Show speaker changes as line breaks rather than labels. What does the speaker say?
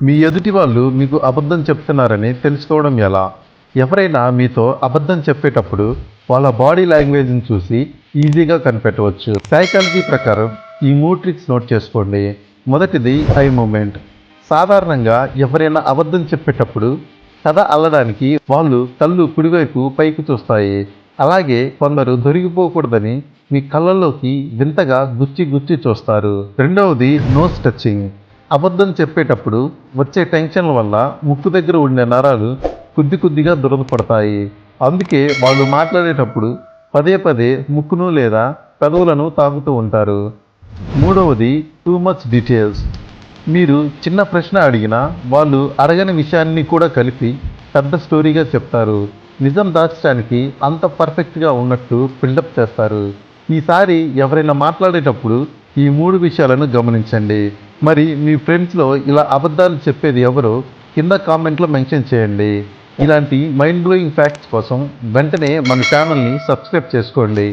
మీ ఎదుటి వాళ్ళు మీకు అబద్ధం చెప్తున్నారని తెలుసుకోవడం ఎలా? ఎవరైనా మీతో అబద్ధం చెప్పేటప్పుడు వాళ్ళ బాడీ లాంగ్వేజ్ని చూసి ఈజీగా కనిపెట్టవచ్చు. సైకాలజీ ప్రకారం ఈ 3 ట్రిక్స్ నోట్ చేసుకోండి. మొదటిది ఐ మూమెంట్. సాధారణంగా ఎవరైనా అబద్ధం చెప్పేటప్పుడు కథ అల్లడానికి వాళ్ళు కళ్ళు కుడివైపు పైకి చూస్తాయి. అలాగే కొందరు దొరికిపోకూడదని మీ కళ్ళల్లోకి వింతగా గుచ్చి గుచ్చి చూస్తారు. రెండవది నోస్ టచింగ్. అబద్ధం చెప్పేటప్పుడు వచ్చే టెన్షన్ వల్ల ముక్కు దగ్గర ఉండే నరాలు కొద్దిగా దురదపడతాయి. అందుకే వాళ్ళు మాట్లాడేటప్పుడు పదే పదే ముక్కును లేదా పెదవులను తాకుతూ ఉంటారు. మూడవది టూ మచ్ డీటెయిల్స్. మీరు చిన్న ప్రశ్న అడిగినా వాళ్ళు అడగని విషయాన్ని కూడా కలిపి పెద్ద స్టోరీగా చెప్తారు. నిజం దాచడానికి అంత పర్ఫెక్ట్గా ఉన్నట్టు బిల్డప్ చేస్తారు. ఈసారి ఎవరైనా మాట్లాడేటప్పుడు ఈ 3 విషయాలను గమనించండి. మరి మీ ఫ్రెండ్స్లో ఇలా అబద్ధాలు చెప్పేది ఎవరో కింద కామెంట్లో మెన్షన్ చేయండి. ఇలాంటి మైండ్ బ్లోయింగ్ ఫ్యాక్ట్స్ కోసం వెంటనే మన ఛానల్ని సబ్స్క్రైబ్ చేసుకోండి.